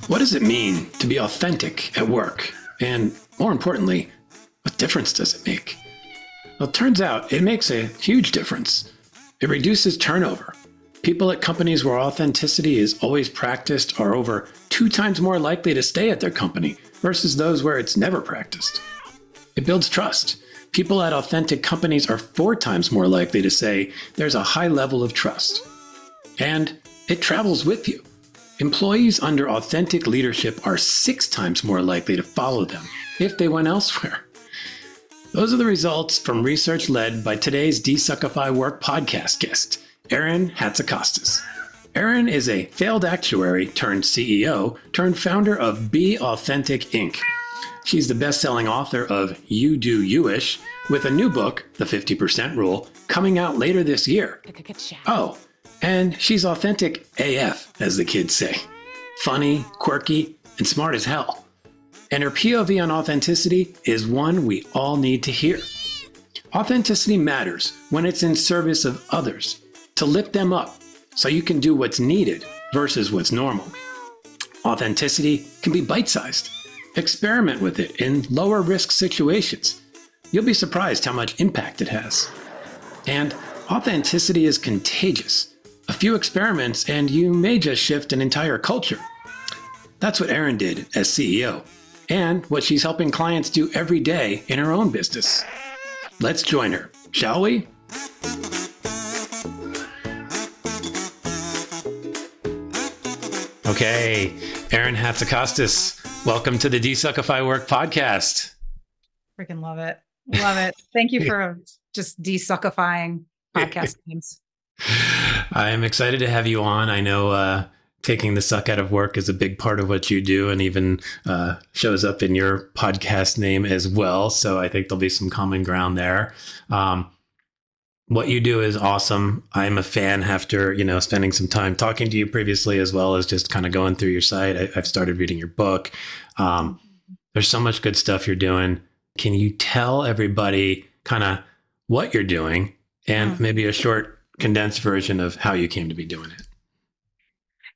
What does it mean to be authentic at work? And more importantly, what difference does it make? Well, it turns out it makes a huge difference. It reduces turnover. People at companies where authenticity is always practiced are over 2 times more likely to stay at their company versus those where it's never practiced. It builds trust. People at authentic companies are 4 times more likely to say there's a high level of trust. And it travels with you. Employees under authentic leadership are 6 times more likely to follow them if they went elsewhere. Those are the results from research led by today's DesuckifyWork Podcast guest, Erin Hatzikostas. Erin is a failed actuary turned CEO turned founder of Be Authentic Inc. She's the best-selling author of You Do You-ish, with a new book, The 50% Rule, coming out later this year. Oh, and she's authentic AF, as the kids say. Funny, quirky, and smart as hell. And her POV on authenticity is one we all need to hear. Authenticity matters when it's in service of others, to lift them up so you can do what's needed versus what's normal. Authenticity can be bite-sized. Experiment with it in lower risk situations. You'll be surprised how much impact it has. And authenticity is contagious. A few experiments and you may just shift an entire culture. That's what Erin did as CEO, and what she's helping clients do every day in her own business. Let's join her, shall we? Okay, Erin Hatzikostas, welcome to the DesuckifyWork Podcast. Freaking love it. Love it. Thank you for just desuckifying podcast names. I am excited to have you on. I know taking the suck out of work is a big part of what you do, and even shows up in your podcast name as well. So I think there'll be some common ground there. What you do is awesome. I'm a fan after, spending some time talking to you previously, as well as just kind of going through your site. I've started reading your book. There's so much good stuff you're doing. Can you tell everybody kind of what you're doing and maybe a short condensed version of how you came to be doing it?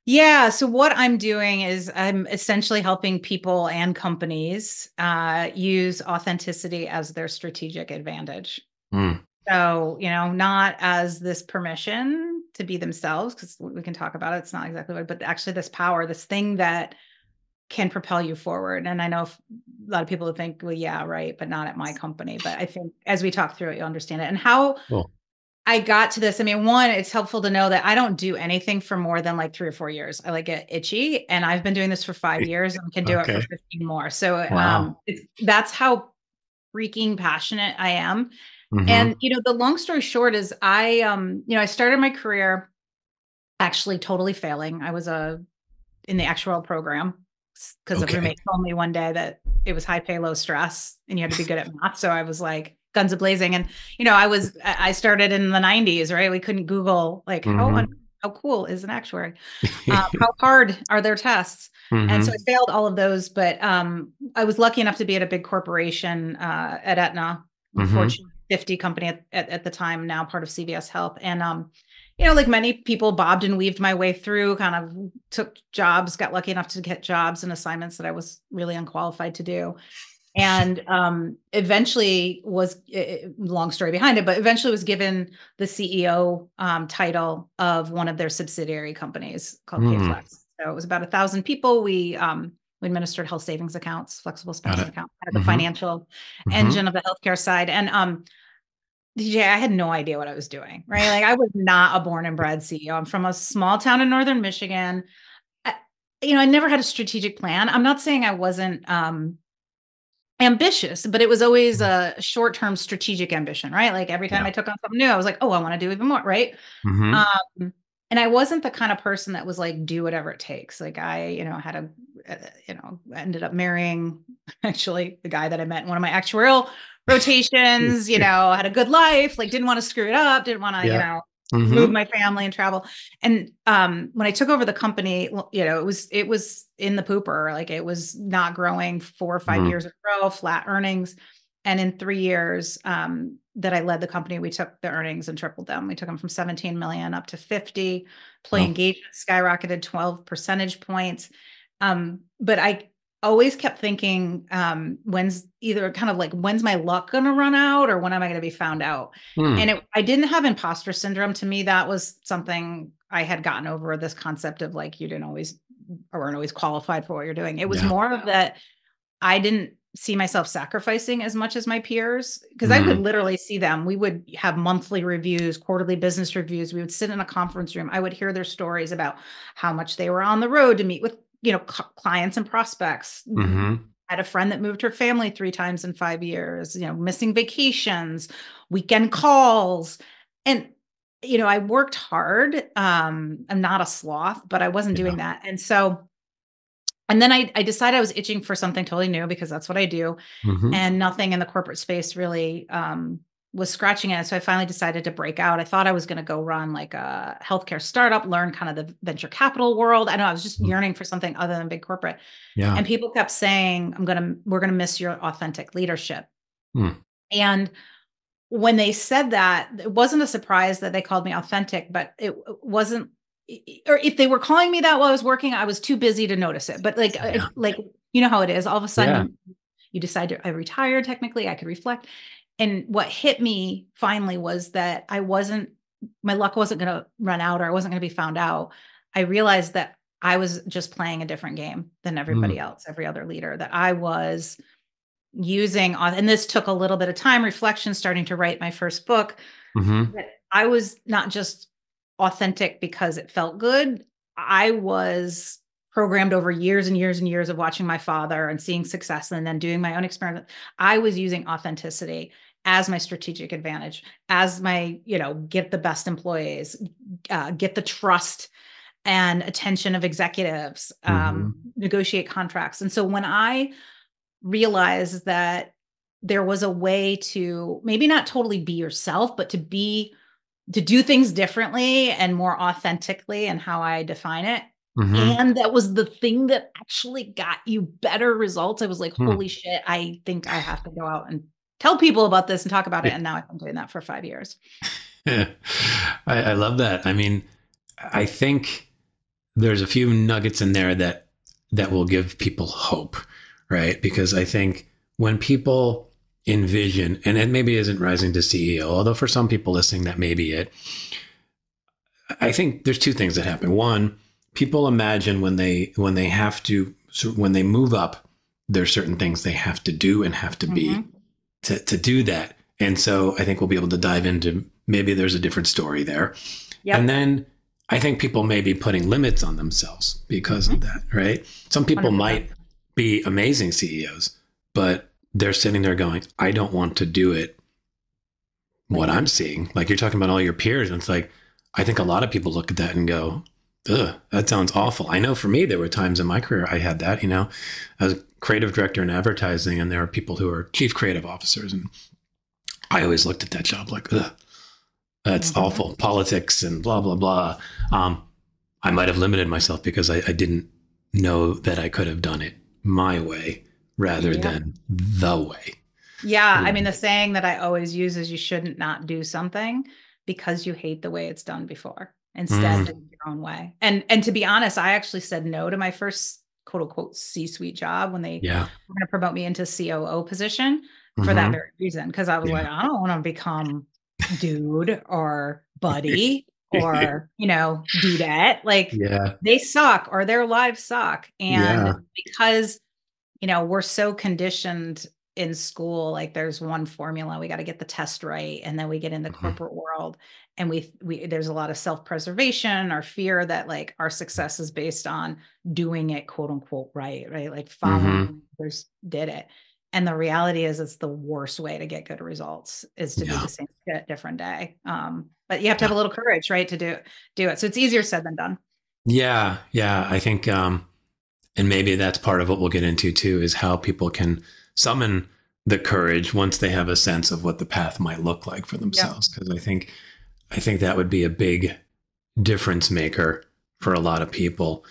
Yeah. So what I'm doing is I'm essentially helping people and companies use authenticity as their strategic advantage. So, not as this permission to be themselves, because we can talk about it. It's not exactly what, but actually this power, this thing that can propel you forward. And I know a lot of people would think, well, yeah, right, but not at my company. But I think as we talk through it, you'll understand it. And how I got to this. I mean, one, it's helpful to know that I don't do anything for more than like 3 or 4 years. I get itchy, and I've been doing this for 5 years and can do it for 15 more. So that's how freaking passionate I am. And, the long story short is I started my career actually totally failing. I was in the actuarial program because a roommate told me one day that it was high pay, low stress, and you had to be good at math. So I was like, guns a-blazing. And, I started in the 90s, right? We couldn't Google how cool is an actuary? How hard are their tests? And so I failed all of those, but I was lucky enough to be at a big corporation at Aetna, Fortune 50 company at the time, now part of CVS Health. And, like many people, bobbed and weaved my way through, kind of took jobs, got lucky enough to get jobs and assignments that I was really unqualified to do. And eventually long story behind it, but eventually was given the CEO title of one of their subsidiary companies called PayFlex. So it was about 1,000 people. We administered health savings accounts, flexible spending accounts, kind of the financial engine of the healthcare side. And DJ, I had no idea what I was doing, right? Like I was not a born and bred CEO. I'm from a small town in Northern Michigan. I never had a strategic plan. I'm not saying I wasn't ambitious, but it was always a short-term strategic ambition, right? Like every time I took on something new, I was like, oh, I want to do even more, right? And I wasn't the kind of person that was like, do whatever it takes. Like I, ended up marrying actually the guy that I met in one of my actuarial rotations, had a good life, like didn't want to screw it up, didn't want to, move my family and travel. And when I took over the company, it was in the pooper, like it was not growing 4 or 5 years in a row, flat earnings. And in 3 years that I led the company, we took the earnings and tripled them. We took them from 17 million up to 50. Employee engagement skyrocketed 12 percentage points. But I always kept thinking, when's my luck going to run out, or when am I going to be found out? And I didn't have imposter syndrome. To me, that was something I had gotten over, this concept of like, you weren't always qualified for what you're doing. It was more of that I didn't see myself sacrificing as much as my peers, because I could literally see them. We would have monthly reviews, quarterly business reviews. We would sit in a conference room. I would hear their stories about how much they were on the road to meet with, clients and prospects. I had a friend that moved her family 3 times in 5 years, missing vacations, weekend calls. And, I worked hard. I'm not a sloth, but I wasn't doing that. And then I decided I was itching for something totally new, because that's what I do. And nothing in the corporate space really was scratching it. So I finally decided to break out. I thought I was going to go run like a healthcare startup, learn kind of the venture capital world. I know I was just yearning for something other than big corporate. Yeah. And people kept saying, we're going to miss your authentic leadership. And when they said that, it wasn't a surprise that they called me authentic, but it wasn't, or if they were calling me that while I was working, I was too busy to notice it. But like how it is, all of a sudden you decide I retired. Technically I could reflect. And what hit me finally was that my luck wasn't going to run out, or I wasn't going to be found out. I realized that I was just playing a different game than everybody else, every other leader, that I was using, and this took a little bit of time, reflection, starting to write my first book, that I was not just authentic because it felt good. I was programmed over years and years and years of watching my father and seeing success and then doing my own experiment. I was using authenticity as my strategic advantage, as my, get the best employees, get the trust and attention of executives, negotiate contracts. And so when I realized that there was a way to maybe not totally be yourself, but to do things differently and more authentically, and how I define it. And that was the thing that actually got you better results. I was like, holy shit, I think I have to go out and tell people about this and talk about it. And now I've been doing that for 5 years. Yeah. I love that. I mean, I think there's a few nuggets in there that will give people hope, right? Because I think when people envision, and it maybe isn't rising to CEO, although for some people listening, that may be it. I think there's 2 things that happen. One, people imagine when they move up, there's certain things they have to do and have to be to do that. And so I think we'll be able to dive into, maybe there's a different story there. Yep. And then I think people may be putting limits on themselves because of that, right? Some people 100%. Might be amazing CEOs, but they're sitting there going, I don't want to do it. What I'm seeing, like you're talking about all your peers, and it's like, I think a lot of people look at that and go, ugh, that sounds awful. I know for me, there were times in my career I had that, I was a creative director in advertising, and there are people who are chief creative officers. And I always looked at that job like, ugh, that's awful. Politics and blah, blah, blah. I might have limited myself because I didn't know that I could have done it my way rather than the way. Yeah. I mean, the saying that I always use is you shouldn't not do something because you hate the way it's done before. Instead, do it your own way. And to be honest, I actually said no to my first quote unquote C-suite job when they were going to promote me into COO position for that very reason. Because I was like, I don't want to become dude or buddy or, do that. Like they suck or their lives suck. And because, we're so conditioned in school, like there's one formula, we got to get the test right. And then we get in the corporate world and we there's a lot of self-preservation or fear that like our success is based on doing it quote unquote right? Like following others did it. And the reality is it's the worst way to get good results is to do the same shit different day. But you have to have a little courage, right? To do it. So it's easier said than done. Yeah. Yeah. I think, and maybe that's part of what we'll get into too, is how people can summon the courage once they have a sense of what the path might look like for themselves. Because I think that would be a big difference maker for a lot of people.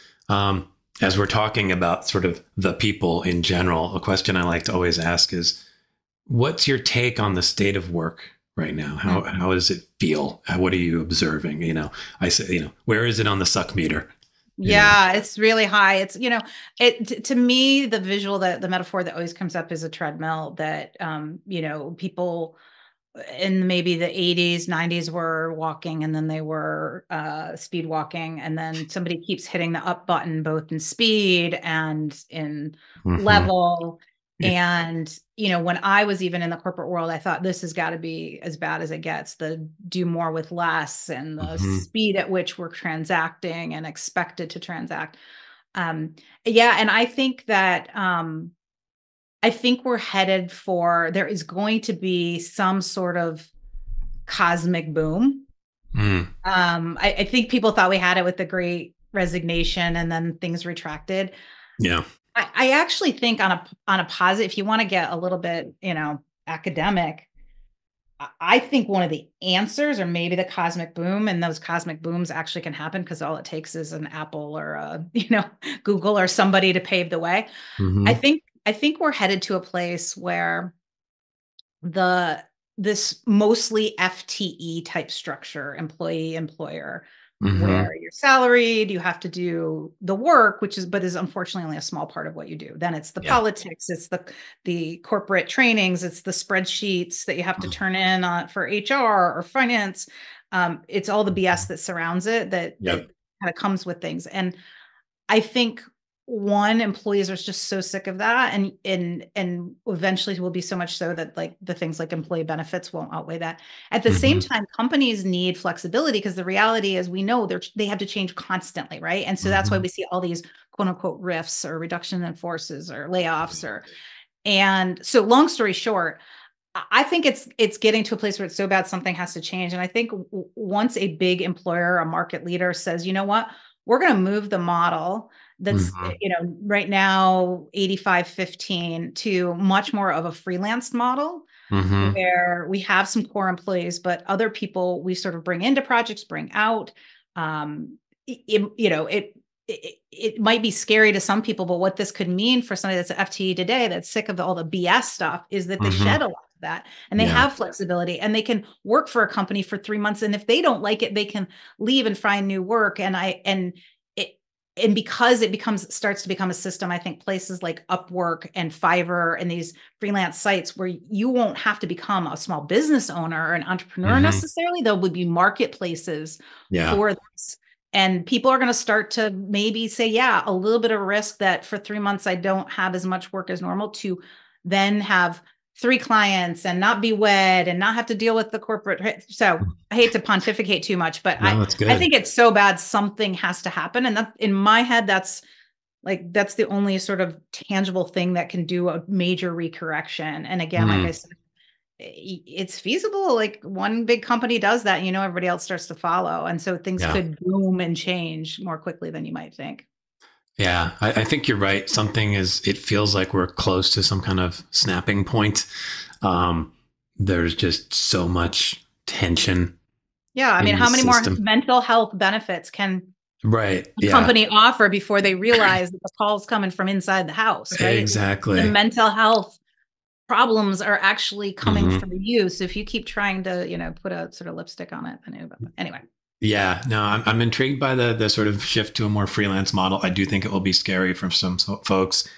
As we're talking about sort of the people in general, a question I like to always ask is, what's your take on the state of work right now? How does it feel? What are you observing? I say, where is it on the suck meter? Yeah, it's really high. It's, to me, the visual, the metaphor that always comes up is a treadmill that, people in maybe the 80s, 90s were walking, and then they were speed walking. And then somebody keeps hitting the up button, both in speed and in level. And, when I was even in the corporate world, I thought this has got to be as bad as it gets, the do more with less and the speed at which we're transacting and expected to transact. Yeah. And I think that, I think we're headed there is going to be some sort of cosmic boom. I think people thought we had it with the Great Resignation, and then things retracted. Yeah. I actually think on a positive, if you want to get a little bit, academic, I think one of the answers, or maybe the cosmic boom, and those cosmic booms actually can happen because all it takes is an Apple or a, Google or somebody to pave the way. I think we're headed to a place where this mostly FTE type structure, employee employer, where you're salaried, you have to do the work, but is unfortunately only a small part of what you do. Then it's the politics, it's the corporate trainings, it's the spreadsheets that you have to turn in for HR or finance. It's all the BS that surrounds it that kind of comes with things. And I think employees are just so sick of that, and eventually will be so much so that like the things like employee benefits won't outweigh that. At the same time, companies need flexibility, because the reality is, we know they have to change constantly, right? And so that's why we see all these quote unquote rifts or reduction in forces or layoffs and so long story short, I think it's getting to a place where it's so bad something has to change. And I think once a big employer, a market leader says, you know what, we're going to move the model that's, right now 85-15 to much more of a freelance model, where we have some core employees, but other people we sort of bring into projects, bring out. It might be scary to some people, but what this could mean for somebody that's an FTE today, that's sick of all the BS stuff, is that they shed a lot of that, and they have flexibility, and they can work for a company for 3 months. And if they don't like it, they can leave and find new work. And because it starts to become a system, I think places like Upwork and Fiverr and these freelance sites, where you won't have to become a small business owner or an entrepreneur necessarily, there would be marketplaces for this. And people are going to start to maybe say, a little bit of risk that for 3 months, I don't have as much work as normal, to then have 3 clients and not be wed and not have to deal with the corporate. So I hate to pontificate too much, but I think it's so bad, something has to happen. And that, in my head, that's the only sort of tangible thing that can do a major recorrection. And again, like I said, it's feasible. Like one big company does that, everybody else starts to follow. And so things could boom and change more quickly than you might think. Yeah, I think you're right. It feels like we're close to some kind of snapping point. There's just so much tension. Yeah. I mean, how many more mental health benefits can a company offer before they realize that the call's coming from inside the house, right? Exactly. The mental health problems are actually coming from you. So if you keep trying to, put a sort of lipstick on it, then anyway. Yeah, no, I'm intrigued by the sort of shift to a more freelance model. I do think it will be scary for some folks.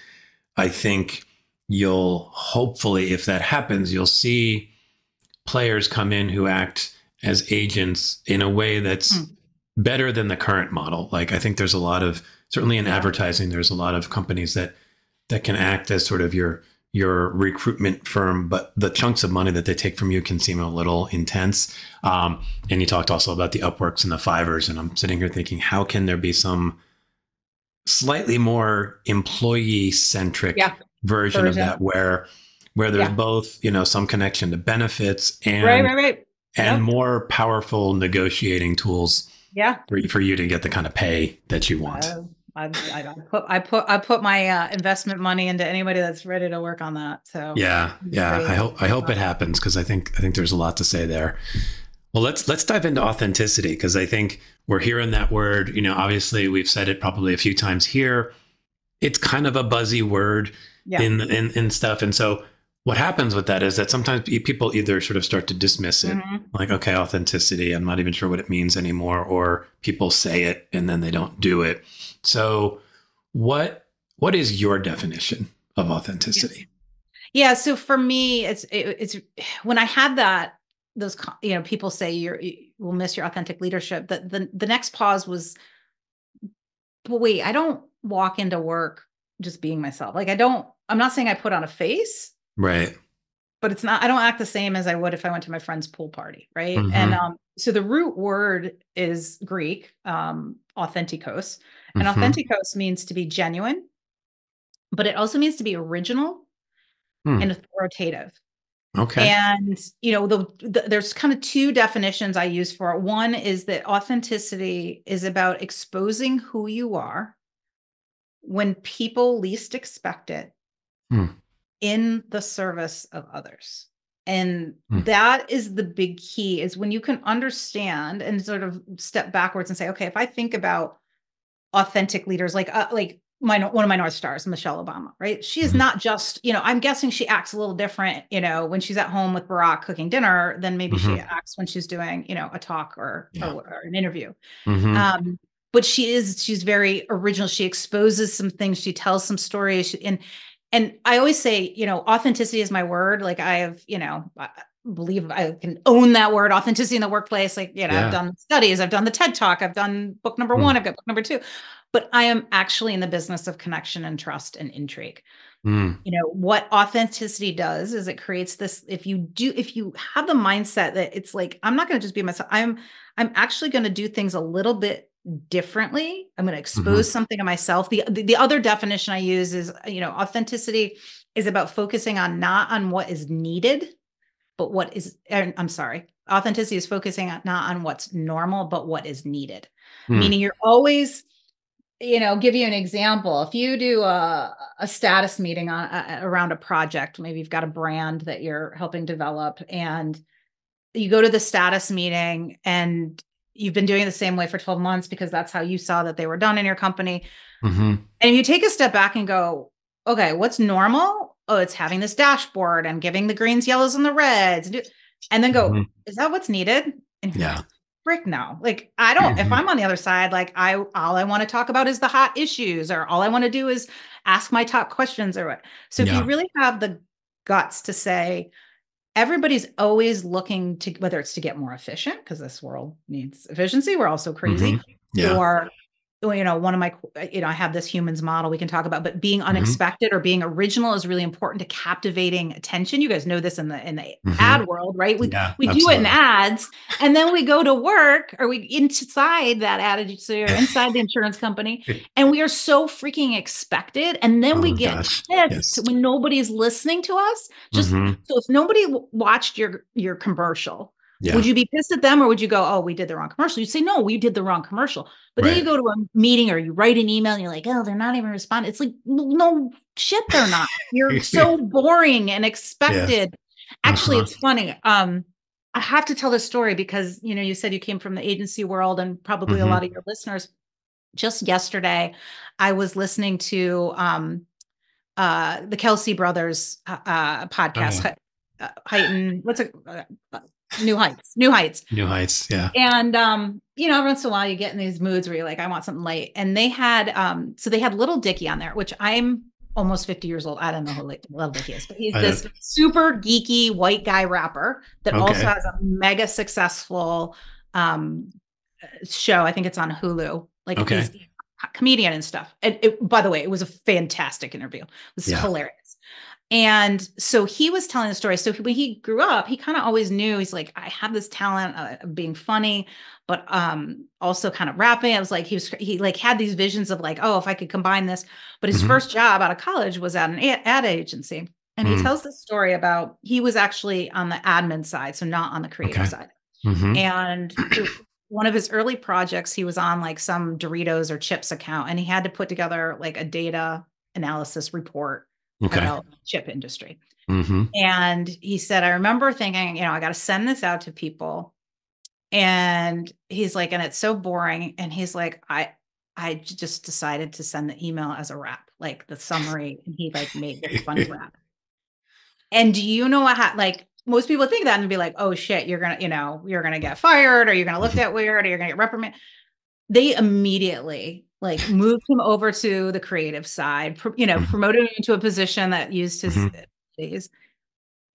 I think hopefully, if that happens, you'll see players come in who act as agents in a way that's better than the current model. Like, I think there's a lot of, certainly in advertising, there's a lot of companies that can act as sort of your recruitment firm, but the chunks of money that they take from you can seem a little intense. And you talked also about the Upworks and the Fivers, and I'm sitting here thinking, how can there be some slightly more employee-centric version of that, where there's both, some connection to benefits and and more powerful negotiating tools for you to get the kind of pay that you want. I put my investment money into anybody that's ready to work on that. So I hope it happens, because I think there's a lot to say there. Well, let's dive into authenticity, because I think we're hearing that word. Obviously we've said it probably a few times here. It's kind of a buzzy word in stuff, and so what happens with that is that sometimes people either sort of start to dismiss it, like, okay, authenticity, I'm not even sure what it means anymore, or people say it and then they don't do it. So what is your definition of authenticity? Yeah. So for me, it's when I had that, those, people say you will miss your authentic leadership. The next pause was, but wait, I don't walk into work just being myself. Like I'm not saying I put on a face, right? But I don't act the same as I would if I went to my friend's pool party. Right. And so the root word is Greek, authentikos, and authentikos means to be genuine, but it also means to be original and authoritative. Okay. And, there's kind of two definitions I use for it. One is that authenticity is about exposing who you are when people least expect it in the service of others. And that is the big key, is when you can understand and sort of step backwards and say, okay, if I think about authentic leaders, like one of my North Stars, Michelle Obama, right? She is not just, I'm guessing she acts a little different, when she's at home with Barack cooking dinner than maybe she acts when she's doing, a talk or an interview. But she's very original. She exposes some things. She tells some stories. And I always say, authenticity is my word. Like I have, I believe I can own that word, authenticity in the workplace. Like, I've done studies, I've done the TED Talk, I've done book number 1, I've got book number 2, but I am actually in the business of connection and trust and intrigue. What authenticity does is it creates this, if you have the mindset that it's like, I'm not going to just be myself, I'm actually going to do things a little bit differently. I'm going to expose something of myself. The other definition I use is, authenticity is about focusing on not on what is needed, but what is, I'm sorry, authenticity is focusing on not on what's normal, but what is needed. Meaning you're always, give you an example. If you do a status meeting around a project, maybe you've got a brand that you're helping develop, and you go to the status meeting and you've been doing it the same way for 12 months because that's how you saw that they were done in your company. And if you take a step back and go, okay, what's normal? Oh, it's having this dashboard and giving the greens, yellows, and the reds. And then go, is that what's needed? And frick no. Like, I don't, if I'm on the other side, like all I want to talk about is the hot issues, or all I want to do is ask my top questions or what. So if you really have the guts to say, everybody's always looking to, whether it's to get more efficient, because this world needs efficiency. We're also crazy. Or, one of my, I have this humans model we can talk about, but being unexpected or being original is really important to captivating attention. You guys know this in the ad world, right? We do it in ads, and then we go to work, or we inside that ad, so you're inside the insurance company, and we are so freaking expected. And then we get pissed when nobody's listening to us. Just so if nobody watched your commercial, would you be pissed at them, or would you go, oh, we did the wrong commercial? You'd say, no, we did the wrong commercial. But then you go to a meeting or you write an email and you're like, oh, they're not even responding. It's like, no shit, they're not. You're so boring and expected. Actually, it's funny. I have to tell this story because, you said you came from the agency world, and probably a lot of your listeners. Just yesterday, I was listening to the Kelsey brothers podcast, New Heights. Yeah. And, every once in a while you get in these moods where you're like, I want something light. And they had, so they had Little Dicky on there, which I'm almost 50 years old. I don't know who Little Dicky is, but he's this super geeky white guy rapper that also has a mega successful show. I think it's on Hulu. Like he's a comedian and stuff. And by the way, it was a fantastic interview. It was hilarious. And so he was telling the story. So when he grew up, he kind of always knew, he's like, I have this talent of being funny, but also kind of rapping. I was like, he like had these visions of like, oh, if I could combine this. But his first job out of college was at an ad agency. And he tells the story about, he was actually on the admin side, so not on the creative side. And one of his early projects, he was on like some Doritos or chips account, and he had to put together like a data analysis report about the chip industry. And he said, I remember thinking, I got to send this out to people. And he's like, and it's so boring. And he's like, I just decided to send the email as a rap, like the summary. And he like made this funny rap. And do you know how, like, most people think that and be like, oh shit, you're going to get fired, or you're going to look at weird, or you're going to get reprimanded. They immediately like moved him over to the creative side, promoted him into a position that used his abilities.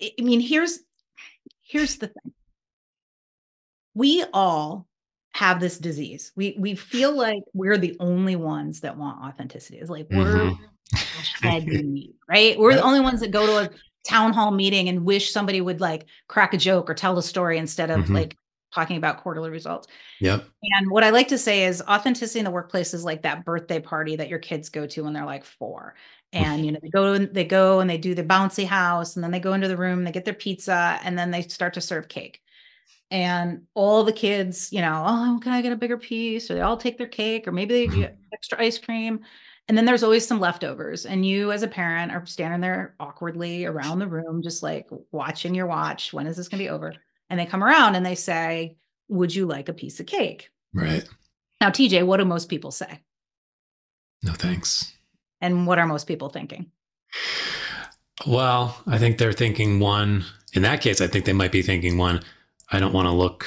I mean, here's the thing. We all have this disease. We feel like we're the only ones that want authenticity. It's like we're right? We're the only ones that go to a town hall meeting and wish somebody would like crack a joke or tell a story instead of like talking about quarterly results. Yep. And what I like to say is authenticity in the workplace is like that birthday party that your kids go to when they're like 4. And, they go and they do the bouncy house, and then they go into the room, they get their pizza, and then they start to serve cake. And all the kids, oh, can I get a bigger piece? Or they all take their cake, or maybe they get extra ice cream. And then there's always some leftovers. And you as a parent are standing there awkwardly around the room, just like watching your watch. When is this going to be over? And they come around and they say, would you like a piece of cake? Right. Now, TJ, what do most people say? No, thanks. And what are most people thinking? Well, I think they're thinking one, in that case, I think they might be thinking one, I don't want to look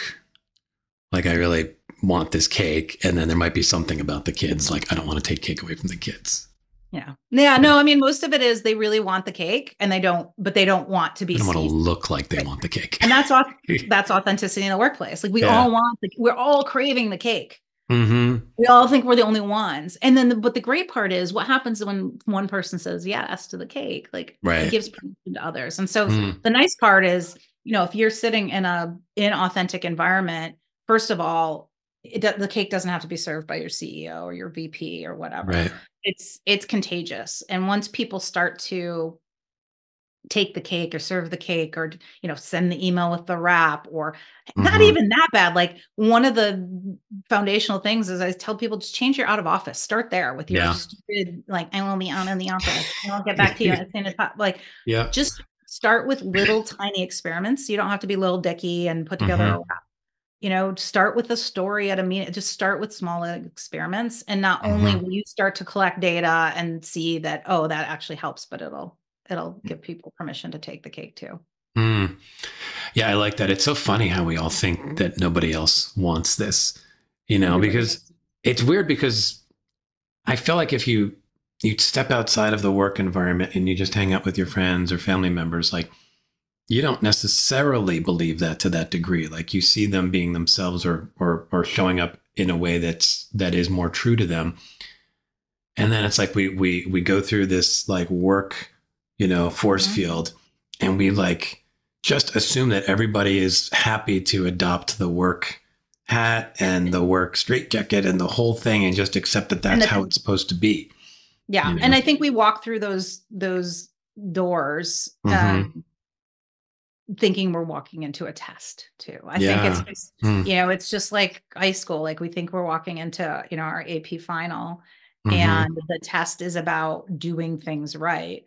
like I really want this cake. And then there might be something about the kids, like I don't want to take cake away from the kids. Yeah. No, I mean, most of it is they really want the cake, and they don't want to be. They don't want to look like they want the cake. And that's authenticity in the workplace. Like we're all craving the cake. We all think we're the only ones. And then, but the great part is what happens when one person says yes to the cake, like it gives permission to others. And so the nice part is, if you're sitting in an inauthentic environment, first of all, the cake doesn't have to be served by your CEO or your VP or whatever. Right. It's contagious. And once people start to take the cake or serve the cake, or, send the email with the wrap, or not even that bad. Like one of the foundational things is I tell people, just change your out of office, start there with your stupid, like, I will be on in the office. I'll get back to you. Just start with little tiny experiments. You don't have to be Lil Dicky and put together a wrap. Start with a story at a meeting, just start with small experiments. And not only will you start to collect data and see that, oh, that actually helps, but it'll give people permission to take the cake too. Yeah, I like that. It's so funny how we all think that nobody else wants this, because it's weird, because I feel like if you step outside of the work environment and you just hang out with your friends or family members, like, you don't necessarily believe that to that degree. Like you see them being themselves or showing up in a way that is more true to them. And then it's like we go through this like work, force field, and we like just assume that everybody is happy to adopt the work hat and the work straitjacket and the whole thing, and just accept that that's how it's supposed to be. Yeah. And I think we walk through those doors thinking we're walking into a test too. I think it's just, it's just like high school. Like we think we're walking into, our AP final, and the test is about doing things right?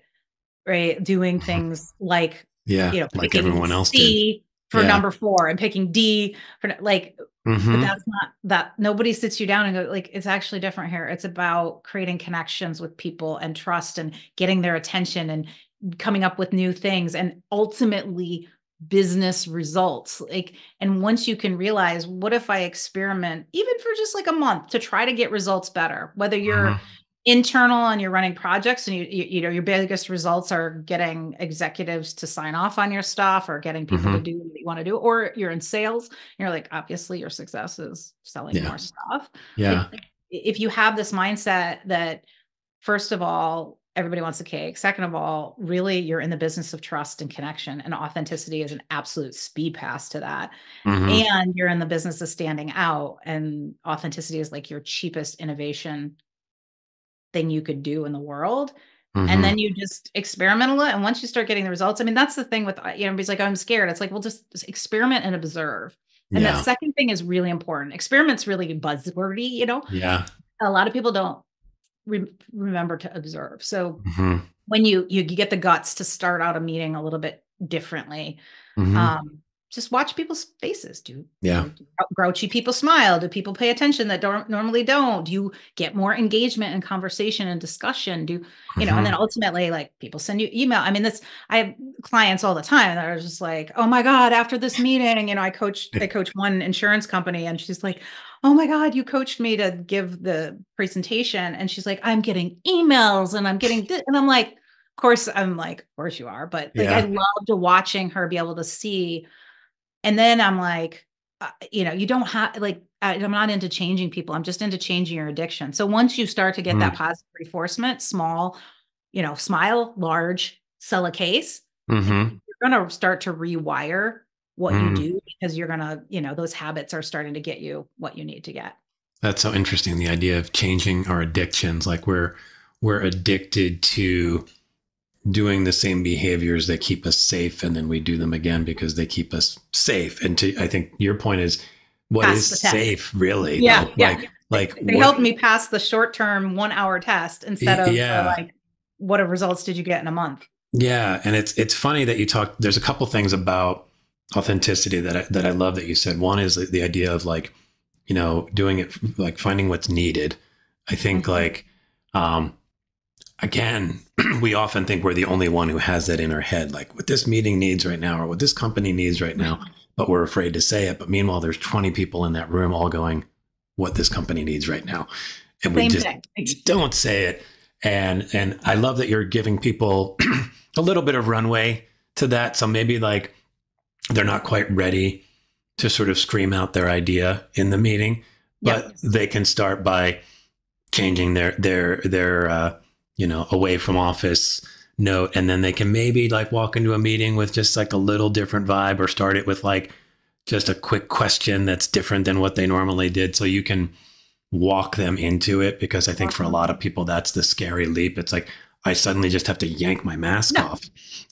Doing things like, like everyone else C did for number 4 and picking D for like, but that's not that. Nobody sits you down and go like, it's actually different here. It's about creating connections with people and trust and getting their attention and coming up with new things and ultimately business results. Like, and once you can realize, what if I experiment even for just like a month to try to get results better, whether you're internal and you're running projects and your biggest results are getting executives to sign off on your stuff or getting people to do what you want to do, or you're in sales, you're like, obviously your success is selling more stuff. If you have this mindset that, first of all, everybody wants a cake. Second of all, really, you're in the business of trust and connection, and authenticity is an absolute speed pass to that. And you're in the business of standing out, and authenticity is like your cheapest innovation thing you could do in the world. And then you just experiment a lot. And once you start getting the results, I mean, that's the thing with, everybody's like, oh, I'm scared. It's like, well, just experiment and observe. And that second thing is really important. Experiment's really buzzwordy, A lot of people don't remember to observe. So when you get the guts to start out a meeting a little bit differently, just watch people's faces. Do Yeah. grouchy people smile? Do people pay attention that normally don't? Do you get more engagement and conversation and discussion? Do you know? And then ultimately, like, people send you email. I mean, I have clients all the time that are just like, oh my God, after this meeting, you know, I coach one insurance company, and she's like, oh my God, you coached me to give the presentation. And she's like, I'm getting emails and I'm getting this. And I'm like, of course you are. But like, I loved watching her be able to see. And then I'm like, you know, you don't have, like, I'm not into changing people. I'm just into changing your addiction. So once you start to get that positive reinforcement, small, you know, smile, large, sell a case, you're going to start to rewire what you do, because you're going to, you know, those habits are starting to get you what you need to get. That's so interesting. The idea of changing our addictions, like we're addicted to doing the same behaviors that keep us safe, and then we do them again because they keep us safe. And I think your point is, what is safe really? Yeah. Like they helped me pass the short-term 1 hour test instead of like, what results did you get in a month? Yeah. And it's funny that you talk, there's a couple things about authenticity that I love that you said. One is the idea of, like, you know, doing it, like finding what's needed. I think like, again, we often think we're the only one who has that in our head, like what this meeting needs right now, or what this company needs right now, but we're afraid to say it. But meanwhile, there's 20 people in that room all going, what this company needs right now. And we just don't say it. And I love that you're giving people a little bit of runway to that. So maybe like they're not quite ready to sort of scream out their idea in the meeting, but they can start by changing their you know, away from office note. And then they can maybe like walk into a meeting with just like a little different vibe, or start it with like just a quick question that's different than what they normally did. So you can walk them into it, because I think for a lot of people, that's the scary leap. It's like, I suddenly just have to yank my mask off.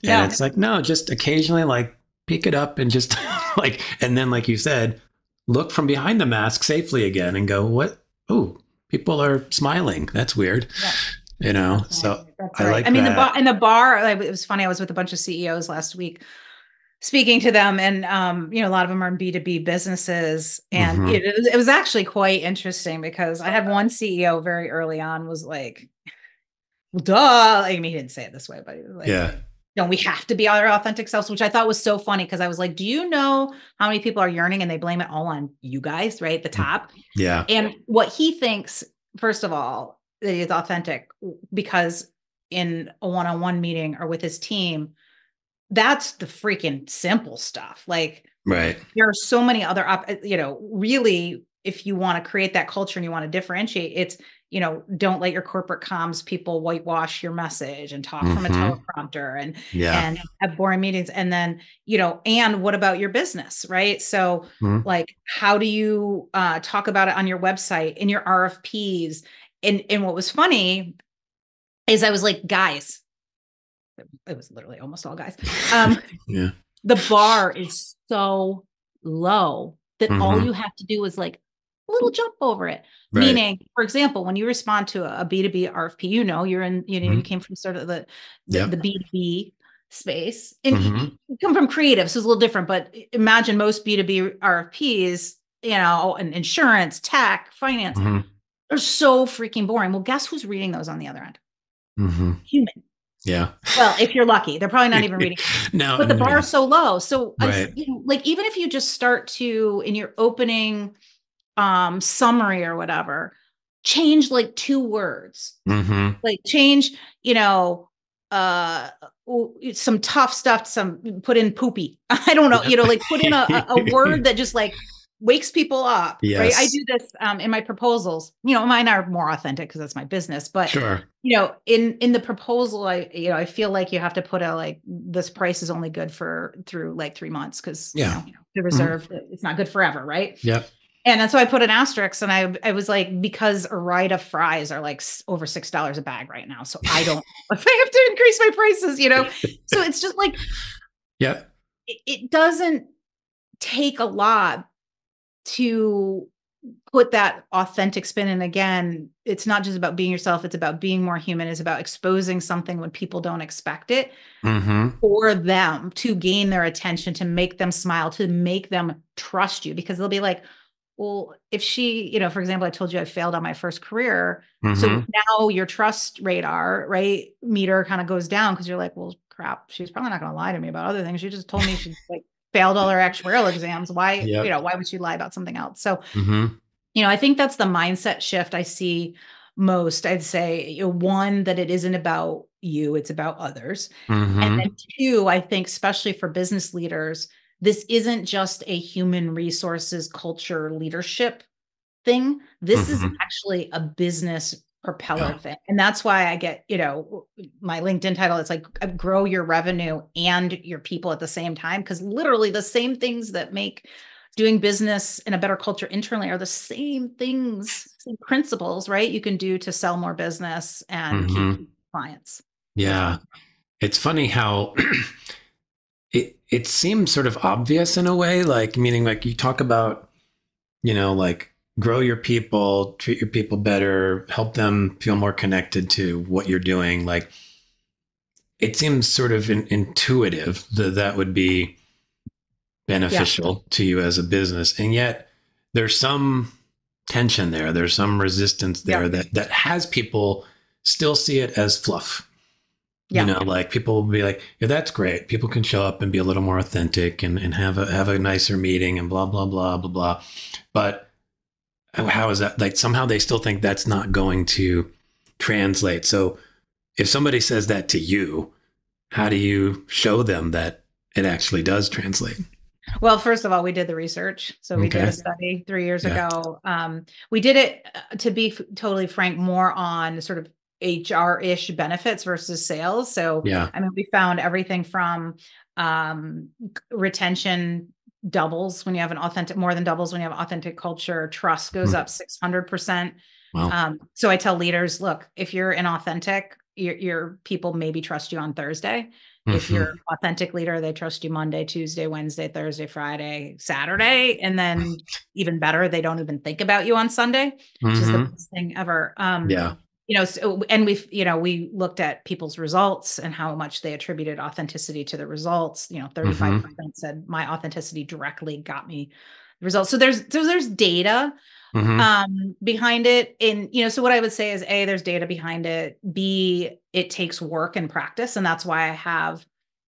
And it's like, no, just occasionally like pick it up and just like, and then like you said, look from behind the mask safely again and go, what? Oh, people are smiling. That's weird. Yeah. You know, that's so right. I like, I mean, that. The bar, like, it was funny. I was with a bunch of CEOs last week speaking to them, and, you know, a lot of them are in B2B businesses. And it was actually quite interesting, because I had one CEO very early on was like, well, duh. I mean, he didn't say it this way, but he was like, don't we have to be our authentic selves? Which I thought was so funny, because I was like, do you know how many people are yearning and they blame it all on you guys, right? The top. Yeah. And what he thinks, first of all, that he's authentic because in a one-on-one meeting or with his team, that's the freaking simple stuff. Like, there are so many other, you know, really, if you want to create that culture and you want to differentiate, it's, you know, don't let your corporate comms people whitewash your message and talk from a teleprompter and have boring meetings. And then, you know, and what about your business, right? So like, how do you talk about it on your website, in your RFPs? And what was funny is I was like, guys, it was literally almost all guys. The bar is so low that all you have to do is like a little jump over it. Right. Meaning, for example, when you respond to a B2B RFP, you know, you're in, you know, you came from sort of the B2B space, and you come from creative, so it's a little different, but imagine most B2B RFPs, you know, and insurance, tech, finance, they're so freaking boring. Well, guess who's reading those on the other end? Human. Yeah. Well, if you're lucky, they're probably not even reading. No, but the bar is so low. So, you know, like, even if you just start to, in your opening summary or whatever, change like 2 words, like change, you know, some tough stuff, put in poopy. I don't know, you know, like put in a word that just like wakes people up. Yes. Right. I do this in my proposals. You know, mine are more authentic because that's my business. But you know, in the proposal, I feel like you have to put like, this price is only good through like 3 months, because you know, the reserve, it's not good forever, right? Yeah. And then so I put an asterisk, and I was like, because Ore-Ida fries are like over $6 a bag right now, so I don't if I have to increase my prices, you know. So it's just like, it doesn't take a lot to put that authentic spin. And again, it's not just about being yourself. It's about being more human. It's about exposing something when people don't expect it for them, to gain their attention, to make them smile, to make them trust you, because they'll be like, well, if she, for example, I told you I failed on my first career. So now your trust radar, right, meter kind of goes down, because you're like, well, crap, she's probably not going to lie to me about other things. She just told me she like failed all her actuarial exams. Why, why would she lie about something else? So, I think that's the mindset shift I see most. I'd say, one, that it isn't about you, it's about others. And then two, I think, especially for business leaders, this isn't just a human resources culture leadership thing. This is actually a business propeller thing. And that's why I get, my LinkedIn title, it's like grow your revenue and your people at the same time. Because literally the same things that make doing business in a better culture internally are the same things, same principles, right? You can do to sell more business and keep clients. Yeah. It's funny how it seems sort of obvious in a way, like, meaning like you talk about, like grow your people, treat your people better, help them feel more connected to what you're doing. Like, it seems sort of intuitive that would be beneficial to you as a business. And yet there's some tension there. There's some resistance there that has people still see it as fluff. Like people will be like, yeah, that's great. People can show up and be a little more authentic and have a nicer meeting and blah, blah, blah, blah, blah. But how is that? Like, somehow they still think that's not going to translate. So if somebody says that to you, how do you show them that it actually does translate? Well, first of all, we did the research. So we did a study 3 years ago. We did it, to be totally frank, more on sort of HR-ish benefits versus sales. So, we found everything from retention doubles when you have more than doubles when you have authentic culture. Trust goes up 600%. Wow. So I tell leaders, look, if you're inauthentic, your people maybe trust you on Thursday. If you're an authentic leader, they trust you Monday, Tuesday, Wednesday, Thursday, Friday, Saturday. And then even better, they don't even think about you on Sunday, which is the best thing ever. So, and we looked at people's results and how much they attributed authenticity to the results. 35% said my authenticity directly got me the results. So there's data behind it. And, so what I would say is, A, there's data behind it. B, it takes work and practice. And that's why I have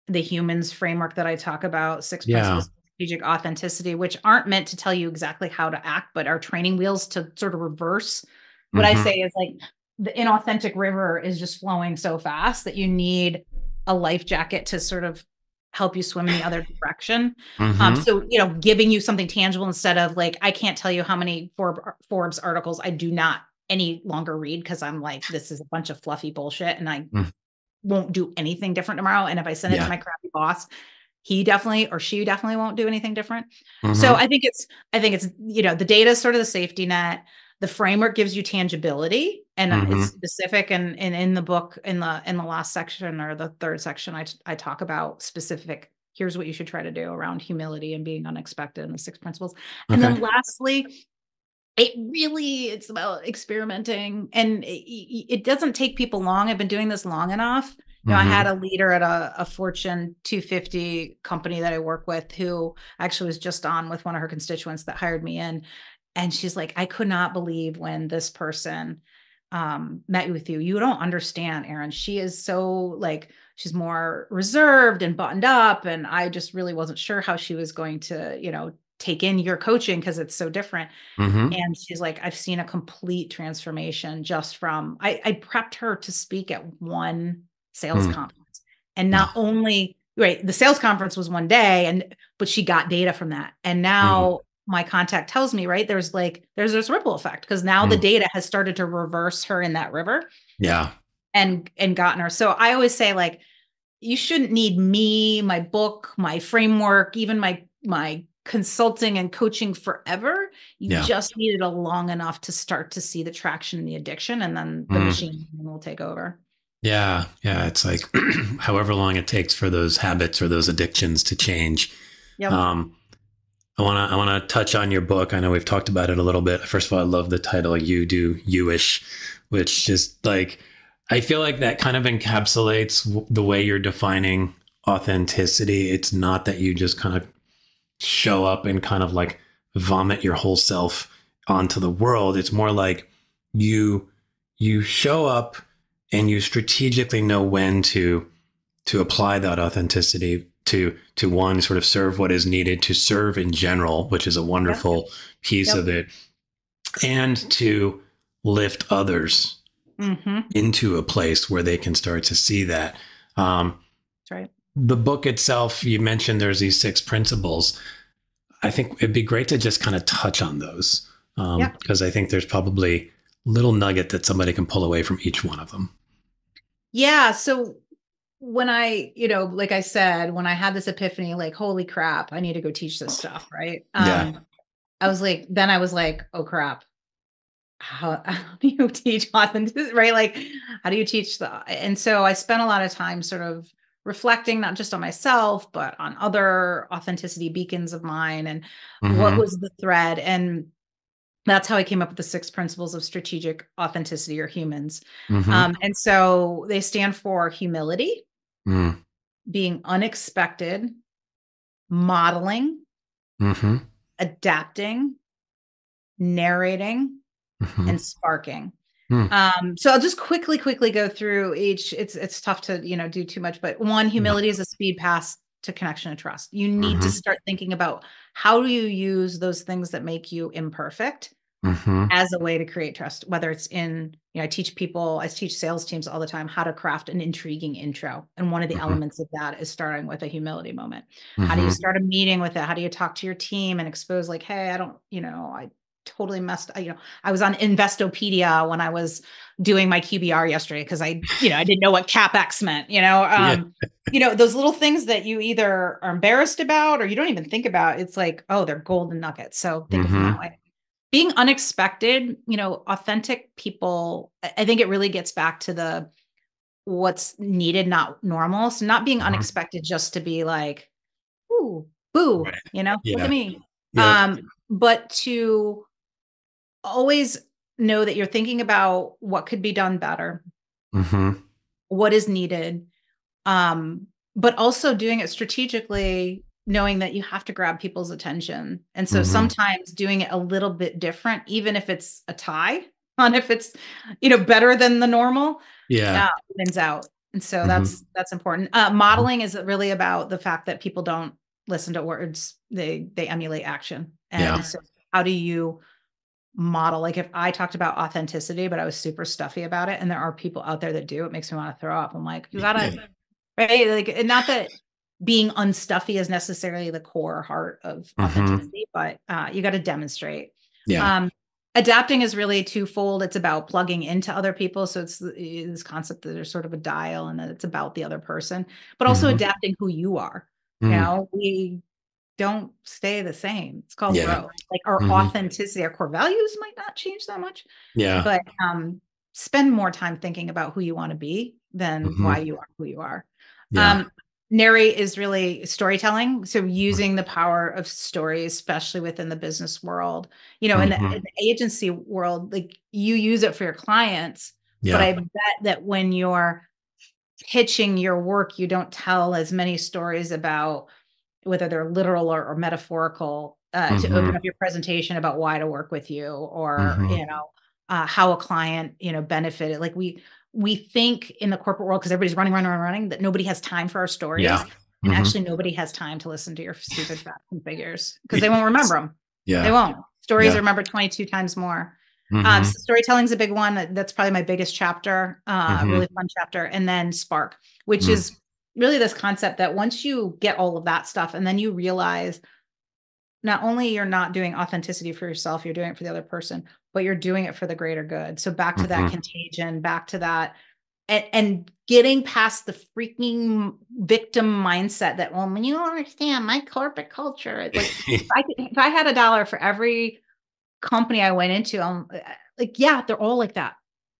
the humans framework that I talk about, 6 principles of strategic authenticity, which aren't meant to tell you exactly how to act, but are training wheels to sort of reverse. What I say is, like, the inauthentic river is just flowing so fast that you need a life jacket to sort of help you swim in the other direction. So, giving you something tangible instead of like, I can't tell you how many Forbes articles I do not any longer read, because I'm like, this is a bunch of fluffy bullshit and I won't do anything different tomorrow. And if I send it to my crappy boss, he definitely or she definitely won't do anything different. So I think it's, the data is sort of the safety net. The framework gives you tangibility, and it's specific. And in the book, in the last section or the third section, I talk about specific. Here's what you should try to do around humility and being unexpected, and the 6 principles. And then lastly, it's about experimenting, and it doesn't take people long. I've been doing this long enough. I had a leader at a Fortune 250 company that I work with who actually was just on with one of her constituents that hired me in. And she's like, I could not believe when this person met with you. You don't understand, Erin. She is so she's more reserved and buttoned up. And I just really wasn't sure how she was going to, take in your coaching because it's so different. And she's like, I've seen a complete transformation just from, I prepped her to speak at one sales conference. And not only, the sales conference was one day, but she got data from that. And now my contact tells me, there's this ripple effect, because now the data has started to reverse her in that river. And gotten her. So I always say, you shouldn't need me, my book, my framework, even my consulting and coaching forever. You just needed a long enough to start to see the traction in the addiction, and then the machine will take over. Yeah. It's like however long it takes for those habits or those addictions to change. I want to touch on your book. I know we've talked about it a little bit. First of all, I love the title, You Do You-ish, which just like, I feel like that kind of encapsulates the way you're defining authenticity. It's not that you just kind of show up and kind of like vomit your whole self onto the world. It's more like you show up and you strategically know when to apply that authenticity to one, sort of serve what is needed to serve in general, which is a wonderful piece of it, and to lift others into a place where they can start to see that. That's right. The book itself, you mentioned there's these 6 principles. I think it'd be great to just kind of touch on those, because I think there's probably a little nugget that somebody can pull away from each one of them. Yeah. So when I, like I said, when I had this epiphany, like, holy crap, I need to go teach this stuff. Right. I was like, oh crap. How do you teach authenticity? Right. Like, how do you teach and so I spent a lot of time sort of reflecting, not just on myself, but on other authenticity beacons of mine and what was the thread. And that's how I came up with the 6 principles of strategic authenticity, or humans. And so they stand for humility, being unexpected, modeling, adapting, narrating, and sparking. So I'll just quickly go through each. It's tough to, do too much, but 1, humility is a speed pass to connection and trust. You need to start thinking about how do you use those things that make you imperfect as a way to create trust, whether it's in, I teach sales teams all the time how to craft an intriguing intro. And one of the elements of that is starting with a humility moment. How do you start a meeting with it? How do you talk to your team and expose like, hey, I totally messed, I was on Investopedia when I was doing my QBR yesterday, because I didn't know what CapEx meant, those little things that you either are embarrassed about or you don't even think about. It's like, oh, they're golden nuggets. So think of them that way. Being unexpected, authentic people, I think it really gets back to what's needed, not normal. So not being unexpected just to be like, ooh, boo, look at me. But to always know that you're thinking about what could be done better, what is needed, but also doing it strategically, knowing that you have to grab people's attention. And so sometimes doing it a little bit different, even if it's a tie on if it's, better than the normal, wins out. And so that's important. Modeling is really about the fact that people don't listen to words, they emulate action. And so how do you model? Like if I talked about authenticity, but I was super stuffy about it, and there are people out there that do, it makes me want to throw up. I'm like, you gotta, right? Like, and not that being unstuffy is necessarily the core heart of authenticity, but you got to demonstrate. Adapting is really twofold. It's about plugging into other people. So it's this concept that there's sort of a dial and that it's about the other person, but also adapting who you are. We don't stay the same. It's called growth. Like our authenticity, our core values might not change that much. But spend more time thinking about who you want to be than why you are who you are. Narrate is really storytelling. So using the power of story, especially within the business world, in the agency world, like you use it for your clients, but I bet that when you're pitching your work, you don't tell as many stories about whether they're literal or metaphorical, to open up your presentation about why to work with you, or, how a client, benefited. Like we think in the corporate world, because everybody's running, that nobody has time for our stories. And actually nobody has time to listen to your stupid facts and figures, because they won't remember them. They won't. Stories are remembered 22 times more. So storytelling is a big one. That's probably my biggest chapter, really fun chapter. And then Spark, which is really this concept that once you get all of that stuff, and then you realize not only you're not doing authenticity for yourself, you're doing it for the other person, but you're doing it for the greater good. So back to that contagion, back to that, and getting past the freaking victim mindset that, well, you don't understand my corporate culture. It's like, if I had $1 for every company I went into, I'm like, they're all like that.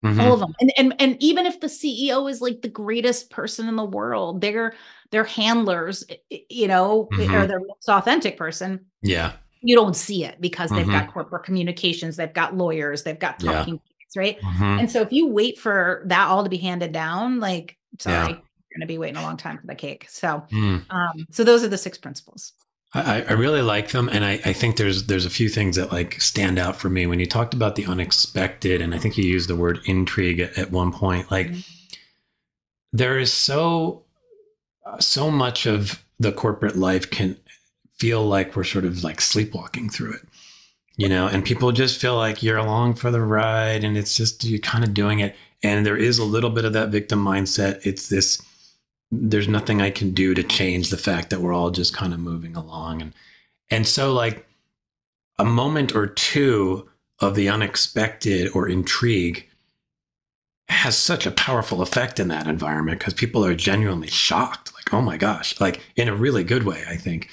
All of them. And even if the CEO is like the greatest person in the world, they're handlers, or their most authentic person. you don't see it because they've got corporate communications, they've got lawyers, they've got talking points, right? And so if you wait for that all to be handed down, like, sorry, you're going to be waiting a long time for the cake. So, so those are the 6 principles. I really like them. And I think there's a few things that like stand out for me when you talked about the unexpected. And I think you used the word intrigue at one point, like there is so much of the corporate life can feel like we're sort of like sleepwalking through it, you know, and people just feel like you're along for the ride and it's just, you're kind of doing it. And there is a little bit of that victim mindset. It's this, there's nothing I can do to change the fact that we're all just kind of moving along. And so like a moment or two of the unexpected or intrigue has such a powerful effect in that environment because people are genuinely shocked. Like, oh my gosh, like in a really good way, I think.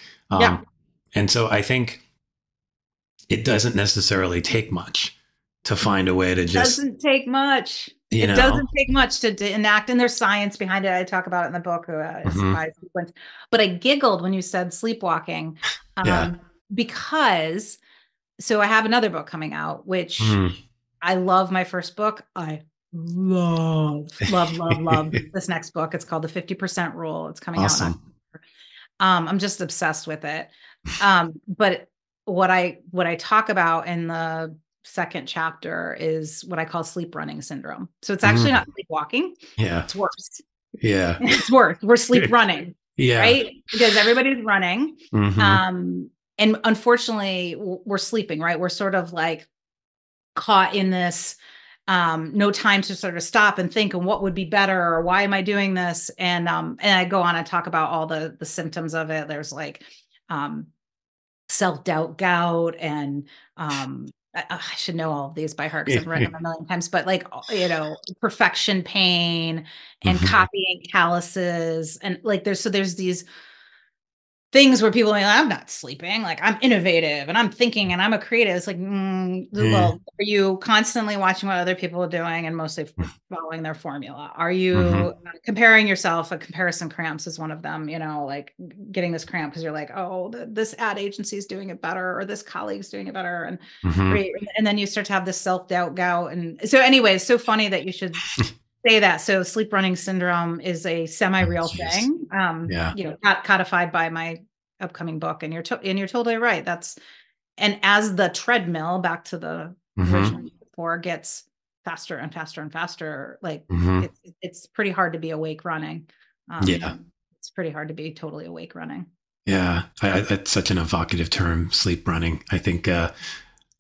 And so I think it doesn't necessarily take much to find a way to just. It doesn't take much. It doesn't take much to enact, and there's science behind it. I talk about it in the book, sequence. But I giggled when you said sleepwalking, because so I have another book coming out, which I love. My first book, I love this next book. It's called The 50% Rule. It's coming out. I'm just obsessed with it. But what I talk about in the second chapter is what I call sleep running syndrome. So it's actually not sleepwalking. Yeah. It's worse. Yeah. It's worse. We're sleep running. Right? Because everybody's running. And unfortunately we're sleeping, right? We're sort of like caught in this, no time to sort of stop and think and what would be better or why am I doing this? And I go on and talk about all the symptoms of it. There's like, self-doubt gout and, I should know all of these by heart because I've written them a million times, but like, you know, perfection pain and copying calluses. And like, there's these things where people are like, I'm not sleeping, like I'm innovative and I'm thinking and I'm a creative. It's like, well, are you constantly watching what other people are doing and mostly following their formula? Are you comparing yourself? A comparison cramps is one of them, you know, like getting this cramp because you're like, oh, this ad agency is doing it better or this colleague's doing it better. And then you start to have this self-doubt gout. And so anyway, it's so funny that you should say that. So sleep running syndrome is a semi-real thing, you know, codified by my upcoming book. And you're totally right. And as the treadmill, back to the original before, gets faster and faster and faster, like it's pretty hard to be awake running. It's pretty hard to be totally awake running. Yeah. That's such an evocative term, sleep running. I think,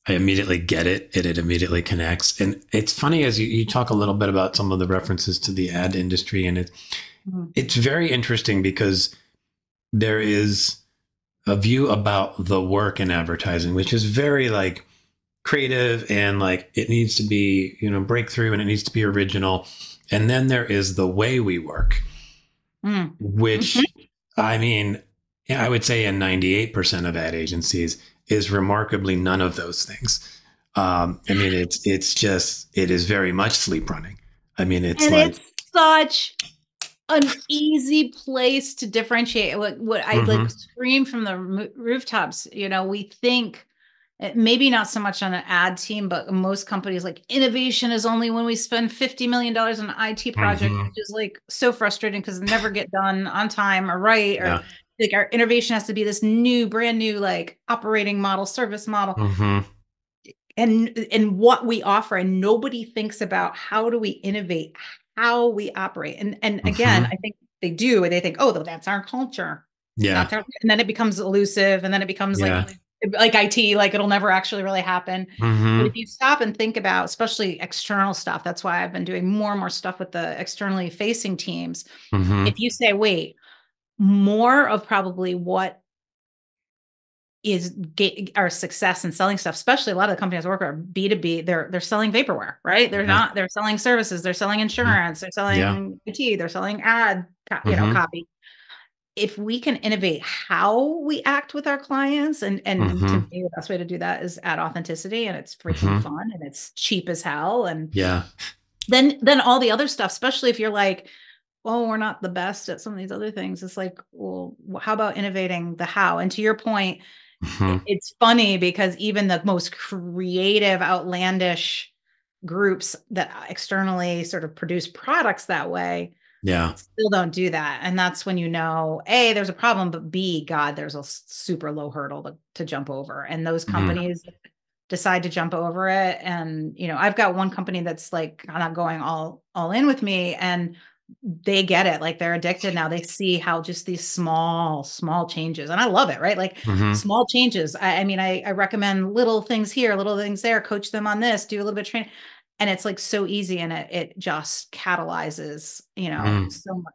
I immediately get it. It immediately connects. And it's funny as you talk a little bit about some of the references to the ad industry. And it's very interesting because there is a view about the work in advertising, which is very like creative and like it needs to be, you know, breakthrough and it needs to be original. And then there is the way we work, which I mean, I would say in 98% of ad agencies is remarkably none of those things. I mean, it is very much sleep running. I mean, it's such an easy place to differentiate. What I like scream from the rooftops, you know, we think maybe not so much on an ad team, but most companies like innovation is only when we spend $50 million on an IT project, which is like so frustrating because it never get done on time or right. Or like our innovation has to be this brand new, like operating model, service model, and what we offer. And nobody thinks about how do we innovate, how we operate. And again, I think they do. They think, oh, that's our culture. Yeah. And then it becomes elusive. And then it becomes like IT, like it'll never actually really happen. But if you stop and think about, especially external stuff, that's why I've been doing more and more stuff with the externally facing teams. If you say, wait, more of probably what is our success in selling stuff, especially a lot of the companies I work with are B2B. They're selling vaporware, right? They're selling services. They're selling insurance. They're selling IT. They're selling ad, copy. If we can innovate how we act with our clients, and to me, the best way to do that is add authenticity, and it's freaking fun and it's cheap as hell. And then all the other stuff, especially if you're like, oh, we're not the best at some of these other things. It's like, well, how about innovating the how? And to your point, it's funny because even the most creative, outlandish groups that externally sort of produce products that way, still don't do that. And that's when, A, there's a problem, but B, God, there's a super low hurdle to jump over. And those companies decide to jump over it. And, I've got one company that's like not going all in with me, and they get it. Like, they're addicted now. They see how just these small changes, and I love it, right? Like small changes. I recommend little things here, little things there, coach them on this, do a little bit of training. And it's like so easy, and it just catalyzes,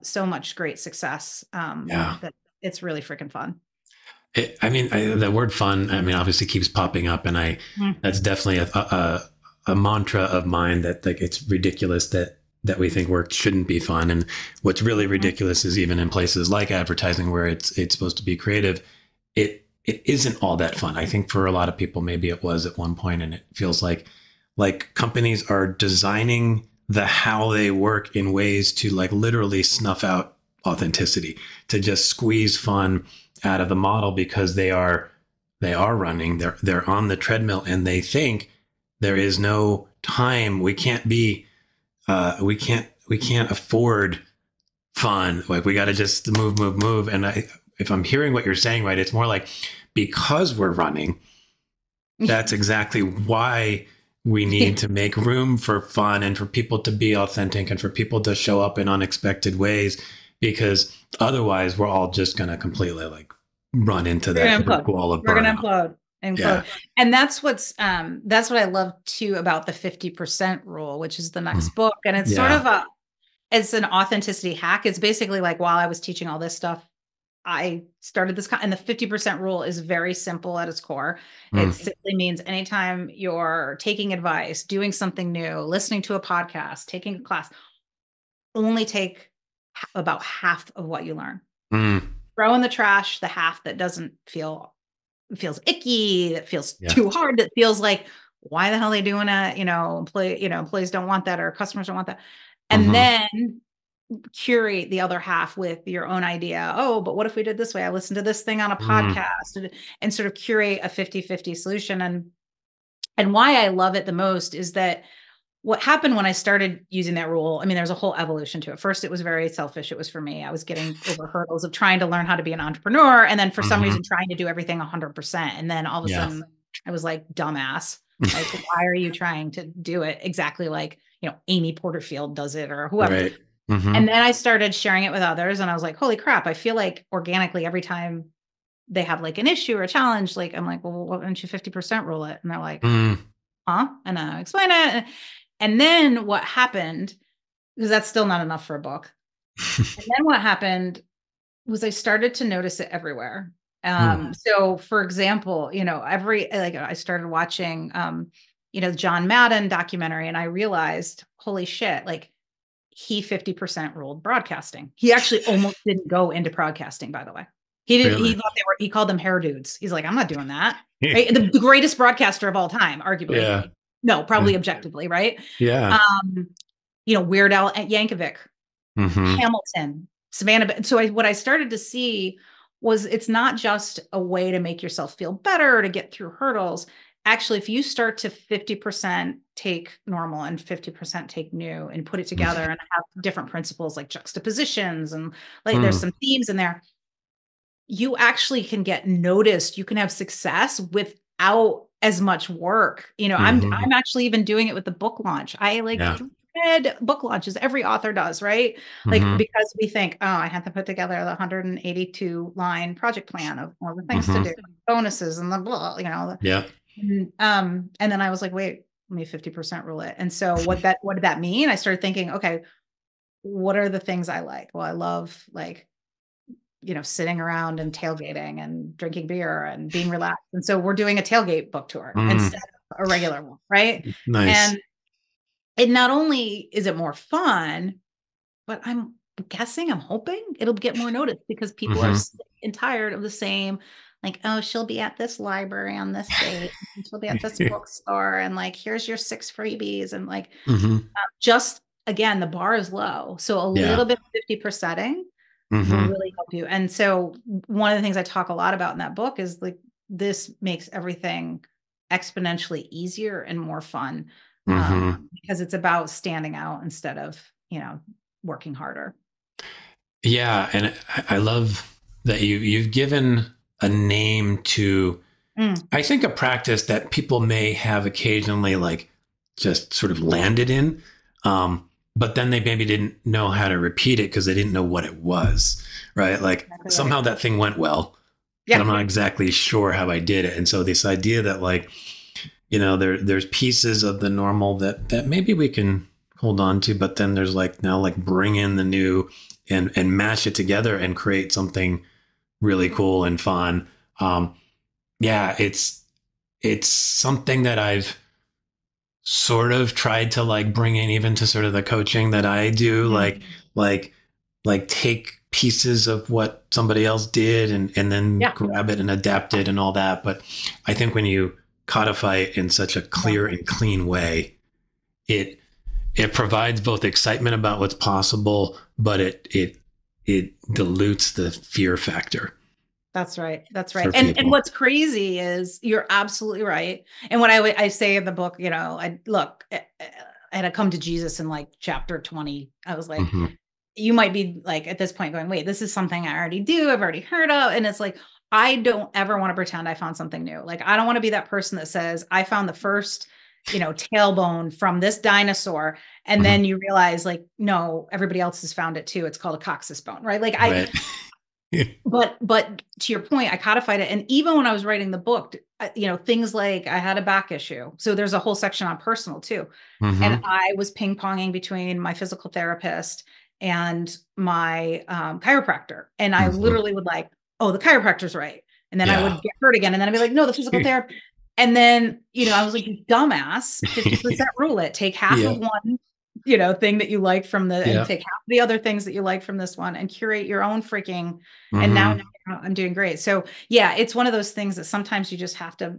so much great success. That it's really freaking fun. The word fun, obviously keeps popping up, and that's definitely a mantra of mine, that like, it's ridiculous that we think work shouldn't be fun. And what's really ridiculous is even in places like advertising, where it's supposed to be creative, it isn't all that fun. I think for a lot of people, maybe it was at one point, and it feels like companies are designing how they work in ways to like literally snuff out authenticity, to just squeeze fun out of the model, because they are running, they're on the treadmill, and they think there is no time. We can't be, we can't afford fun. Like, we got to just move. And if I'm hearing what you're saying right, it's more like, because we're running, that's exactly why we need to make room for fun, and for people to be authentic, and for people to show up in unexpected ways, because otherwise we're all just going to completely like run into that brick wall of burnout. We're going to implode. Yeah. And that's what I love too about the 50% rule, which is the next book. And it's sort of it's an authenticity hack. It's basically like, while I was teaching all this stuff, I started this, and the 50% rule is very simple at its core. It simply means anytime you're taking advice, doing something new, listening to a podcast, taking a class, only take about half of what you learn. Throw in the trash the half that doesn't feels icky, that feels too hard, that feels like, why the hell are they doing it? Employees don't want that, or customers don't want that. And then curate the other half with your own idea. Oh, but what if we did this way? I listened to this thing on a podcast, and sort of curate a 50-50 solution. And why I love it the most is that what happened when I started using that rule, there's a whole evolution to it. First, it was very selfish. It was for me. I was getting over hurdles of trying to learn how to be an entrepreneur. And then for some reason, trying to do everything 100%. And then all of a sudden I was like, dumbass. Like, why are you trying to do it exactly like, Amy Porterfield does it, or whoever. Right. And then I started sharing it with others, and I was like, holy crap, I feel like organically every time they have like an issue or a challenge, like, I'm like, well, why don't you 50% rule it? And they're like, huh? And I explain it. And then what happened, because that's still not enough for a book. And then what happened was I started to notice it everywhere. So for example, I started watching, John Madden documentary, and I realized, holy shit, like, he 50% ruled broadcasting. He actually almost didn't go into broadcasting, by the way. He didn't. Really? He called them hair dudes. He's like, I'm not doing that. Right? The greatest broadcaster of all time, arguably. Yeah. No, probably objectively, right? Yeah. Weird Al Yankovic, Hamilton, Savannah. So what I started to see was, it's not just a way to make yourself feel better or to get through hurdles. Actually, if you start to 50% take normal and 50% take new, and put it together and have different principles like juxtapositions, and like there's some themes in there, you actually can get noticed. You can have success without as much work. I'm actually even doing it with the book launch. I dread book launches. Every author does, right? Like, because we think, oh, I have to put together the 182 line project plan of all the things to do, bonuses and the blah, And then I was like, wait, let me 50% rule it. And so what did that mean? I started thinking, okay, what are the things I like? Well, I love sitting around and tailgating and drinking beer and being relaxed. And so we're doing a tailgate book tour instead of a regular one. Right. Nice. And it not only is it more fun, but I'm hoping it'll get more noticed, because people are sick and tired of the same, like, oh, she'll be at this library on this date, and she'll be at this bookstore, and like, here's your 6 freebies. And like, just again, the bar is low. So a little bit of 50%ing will really help you. And so one of the things I talk a lot about in that book is like, this makes everything exponentially easier and more fun, because it's about standing out instead of, working harder. Yeah. And I love that you've given a name to, I think, a practice that people may have occasionally like just sort of landed in. But then they maybe didn't know how to repeat it because they didn't know what it was, right? Like exactly somehow that thing went well, but I'm not exactly sure how I did it. And so this idea that like, there's pieces of the normal that maybe we can hold on to, but then there's like now like bring in the new and mash it together and create something really cool and fun. It's something that I've sort of tried to like bring in even to sort of the coaching that I do, like take pieces of what somebody else did and then grab it and adapt it and all that. But I think when you codify it in such a clear and clean way, it provides both excitement about what's possible, but it dilutes the fear factor. That's right. And what's crazy is you're absolutely right. And what I say in the book, I had to come to Jesus in like chapter 20. I was like, you might be like at this point going, wait, this is something I already do. I've already heard of. And it's like, I don't ever want to pretend I found something new. Like, I don't want to be that person that says I found the first, tailbone from this dinosaur. And then you realize like, no, everybody else has found it too. It's called a coccyx bone, right? Like but to your point, I codified it. And even when I was writing the book, things like I had a back issue. So there's a whole section on personal too. And I was ping-ponging between my physical therapist and my chiropractor. And I literally would like, oh, the chiropractor's right. And then I would get hurt again. And then I'd be like, no, the physical therapist. And then, I was like, you dumbass, 50% rule it. Take half of one, thing that you like from and take half the other things that you like from this one and curate your own freaking. And now I'm doing great. So it's one of those things that sometimes you just have to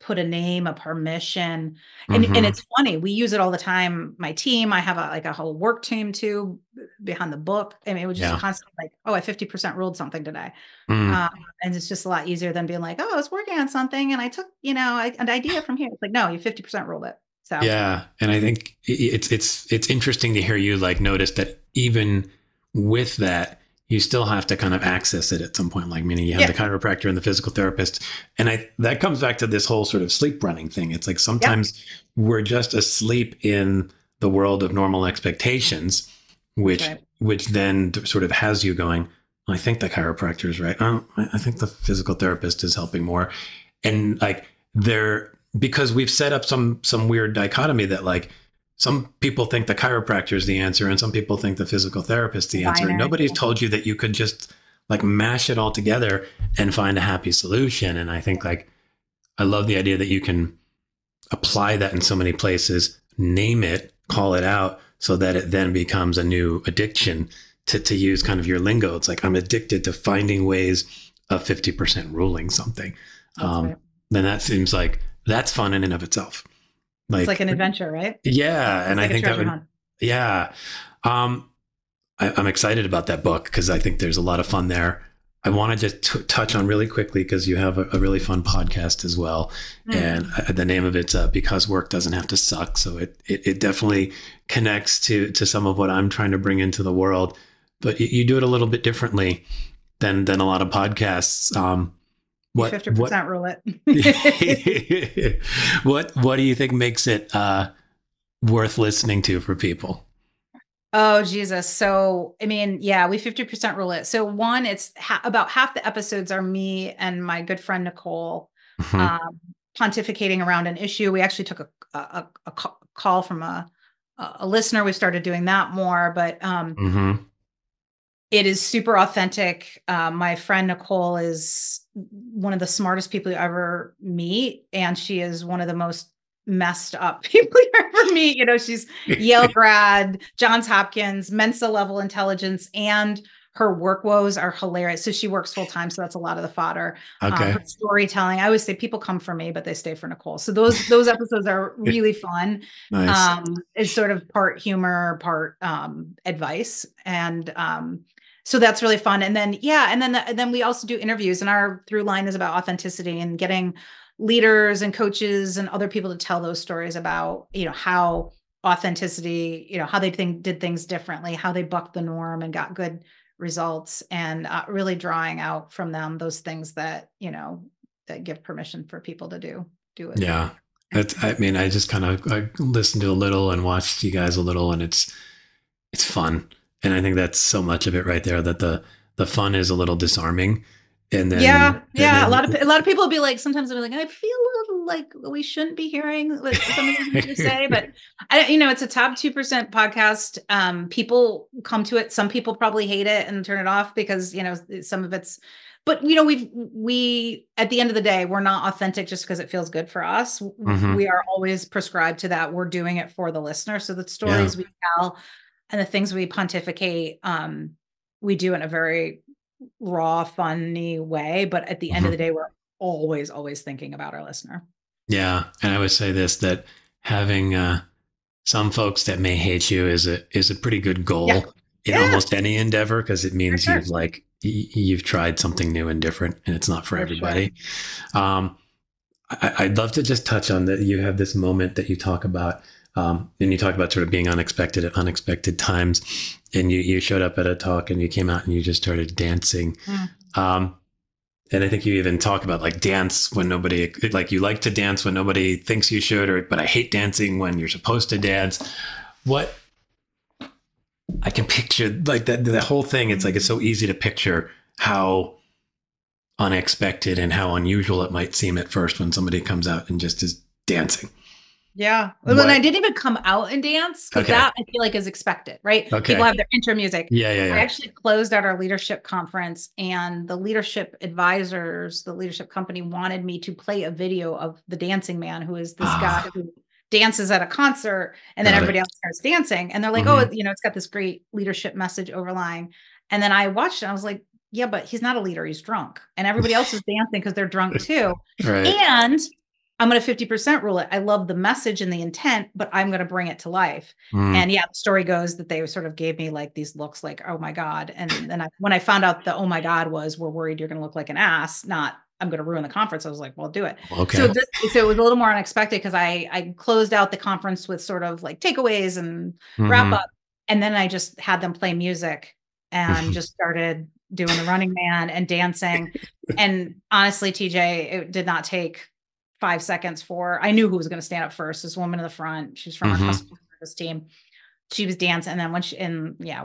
put a name, a permission. And it's funny. We use it all the time. My team, I have a whole work team too behind the book. I mean, it was just constantly like, oh, I 50% ruled something today. And it's just a lot easier than being like, oh, I was working on something and I took, an idea from here. It's like, no, you 50% ruled it. So yeah. And I think it's interesting to hear you like notice that even with that, you still have to kind of access it at some point, like meaning you have the chiropractor and the physical therapist. And that comes back to this whole sort of sleep running thing. It's like sometimes we're just asleep in the world of normal expectations, which then sort of has you going, I think the chiropractor is right. I think the physical therapist is helping more. And like because we've set up some weird dichotomy that like, some people think the chiropractor is the answer and some people think the physical therapist is the answer. And nobody's told you that you could just like mash it all together and find a happy solution. And I think like, I love the idea that you can apply that in so many places, name it, call it out so that it then becomes a new addiction to use kind of your lingo. It's like, I'm addicted to finding ways of 50% ruling something. Then that seems like that's fun in and of itself. It's like an adventure, right? Yeah. And I think that would, I'm excited about that book because I think there's a lot of fun there. I want to just touch on really quickly because you have a really fun podcast as well. And the name of it's Because Work Doesn't Have to Suck. So it definitely connects to some of what I'm trying to bring into the world, but you do it a little bit differently than a lot of podcasts. 50% rule it. What do you think makes it worth listening to for people? Oh, Jesus. So, I mean, we 50% rule it. So one, it's about half the episodes are me and my good friend, Nicole, pontificating around an issue. We actually took a call from a listener. We started doing that more, but it is super authentic. My friend Nicole is one of the smartest people you ever meet. And she is one of the most messed up people you ever meet. She's Yale grad, Johns Hopkins, Mensa level intelligence, and her work woes are hilarious. So she works full time. So that's a lot of the fodder. Her storytelling. I always say people come for me, but they stay for Nicole. So those episodes are really fun. Nice. It's sort of part humor, part advice. And So that's really fun. And then, and then we also do interviews, and our through line is about authenticity and getting leaders and coaches and other people to tell those stories about, how authenticity, how they did things differently, how they bucked the norm and got good results, and really drawing out from them those things that, that give permission for people to do it. Yeah. I just kind of listened to a little and watched you guys a little, and it's fun. And I think that's so much of it right there, that the fun is a little disarming. And then, a lot of people will be like, sometimes they'll be like, I feel a little like we shouldn't be hearing what something to say, but it's a top 2% podcast. People come to it. Some people probably hate it and turn it off because, some of it's, but we at the end of the day, we're not authentic just because it feels good for us. Mm-hmm. We are always prescribed to that. We're doing it for the listener. So the stories we tell and the things we pontificate, we do in a very raw, funny way. But at the end of the day, we're always thinking about our listener. Yeah. And I would say this, that having some folks that may hate you is a pretty good goal in almost any endeavor, because it means you've tried something new and different, and it's not for everybody. Sure. I'd love to just touch on that. You have this moment that you talk about, and you talk about sort of being unexpected at unexpected times. And you showed up at a talk and you came out and you just started dancing. And I think you even talk about like dance when nobody, like you like to dance when nobody thinks you should, but I hate dancing when you're supposed to dance. What I can picture, like the whole thing, it's like, it's so easy to picture how unexpected and how unusual it might seem at first when somebody comes out and just is dancing. Yeah. Well, and I didn't even come out and dance, but that I feel like is expected, right? Okay. People have their intro music. Yeah. I actually closed out our leadership conference, and the leadership advisors, the leadership company, wanted me to play a video of the dancing man, who is this guy who dances at a concert, and then everybody else starts dancing. And they're like, it's got this great leadership message overlying. And then I watched it and I was like, yeah, but he's not a leader. He's drunk. And everybody else is dancing because they're drunk too. Right. And I'm going to 50% rule it. I love the message and the intent, but I'm going to bring it to life. And the story goes that they sort of gave me like these looks like, oh my God. And then when I found out the, oh my God was, we're worried you're going to look like an ass, not I'm going to ruin the conference. I was like, well, do it. Okay. So it was a little more unexpected, because I closed out the conference with sort of like takeaways and wrap up. And then I just had them play music and just started doing the Running Man and dancing. And honestly, TJ, it did not take 5 seconds I knew who was going to stand up first. This woman in the front, she's from our customer service team. She was dancing. And then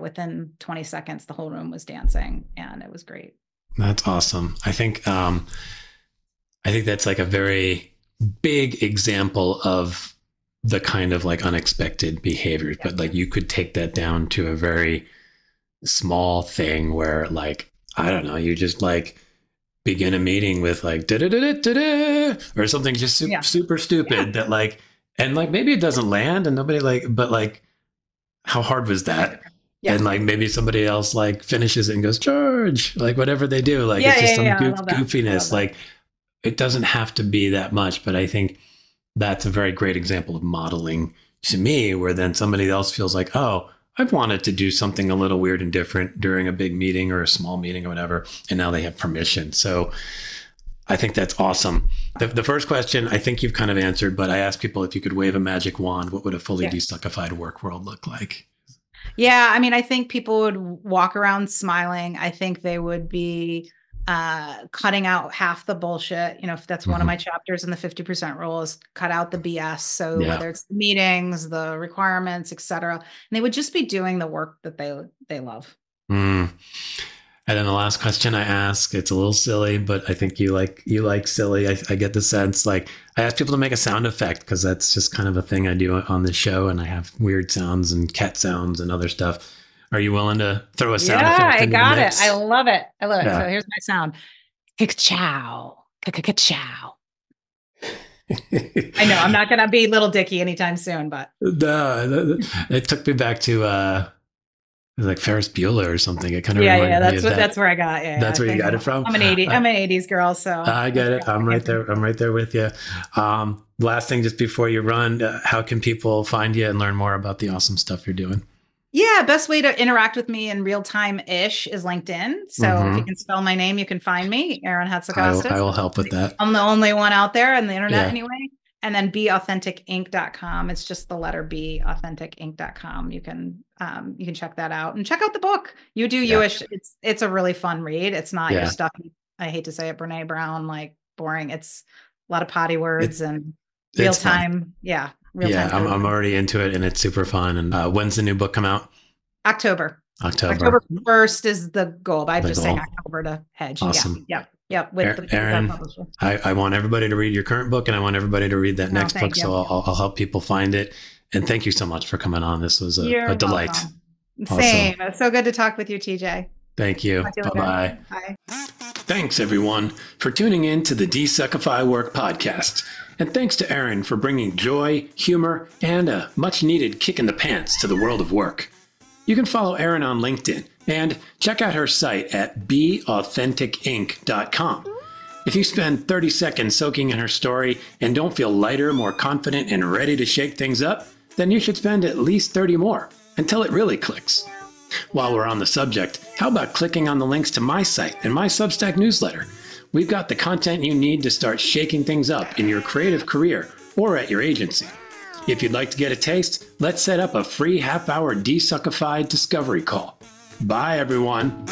within 20 seconds, the whole room was dancing, and it was great. That's awesome. I think that's like a very big example of the kind of like unexpected behaviors, but like you could take that down to a very small thing where, like, I don't know, you just like begin a meeting with like da-da-da-da-da-da, or something just super stupid that like, and like maybe it doesn't land and nobody like, but like, how hard was that? Yeah. And like maybe somebody else like finishes it and goes, George, like whatever they do, like it's just some goofiness. Like it doesn't have to be that much, but I think that's a very great example of modeling to me, where then somebody else feels like, oh, I've wanted to do something a little weird and different during a big meeting or a small meeting or whatever, and now they have permission. So I think that's awesome. The first question I think you've kind of answered, but I asked people, if you could wave a magic wand, what would a fully desuckified work world look like? Yeah, I mean, I think people would walk around smiling. I think they would be cutting out half the bullshit. If that's one of my chapters in the 50% rule, is cut out the BS. So whether it's the meetings, the requirements, et cetera, and they would just be doing the work that they love. And then the last question I ask, it's a little silly, but I think you like silly. I get the sense, like, I ask people to make a sound effect, because that's just kind of a thing I do on the show, and I have weird sounds and cat sounds and other stuff. Are you willing to throw a sound effect? Yeah, I got it. I love it. So here's my sound. Ka-chow. Ka-ka-chow. I know I'm not going to be Little Dicky anytime soon, but. It took me back to like Ferris Bueller or something. It kind of that's where I got. Yeah, that's where you got it from. I'm an 80s girl, so I get it. I'm right there. I'm right there with you. Last thing, just before you run, how can people find you and learn more about the awesome stuff you're doing? Yeah, best way to interact with me in real time-ish is LinkedIn. So if you can spell my name, you can find me, Erin Hatzikostas. I will help with that. I'm the only one out there on the internet anyway. And then beauthenticinc.com. It's just the letter B, authenticinc.com. You can check that out and check out the book. You Do You-ish. It's a really fun read. It's not your stuff. I hate to say it, Brene Brown, like boring. It's a lot of potty words and real time. Yeah. I'm already into it and it's super fun. And when's the new book come out? October 1st is the goal. But I'm just saying October to hedge. Awesome. Yep. With Erin, I want everybody to read your current book and I want everybody to read that next book. So I'll help people find it. And thank you so much for coming on. This was a delight. Same. Awesome. It's so good to talk with you, TJ. Thank you. Bye-bye. Bye. Thanks, everyone, for tuning in to the DesuckifyWork Podcast. And thanks to Erin for bringing joy, humor, and a much-needed kick in the pants to the world of work. You can follow Erin on LinkedIn and check out her site at beauthenticinc.com. If you spend 30 seconds soaking in her story and don't feel lighter, more confident, and ready to shake things up, then you should spend at least 30 more until it really clicks. While we're on the subject, how about clicking on the links to my site and my Substack newsletter? We've got the content you need to start shaking things up in your creative career or at your agency. If you'd like to get a taste, let's set up a free half-hour Desuckified discovery call. Bye, everyone.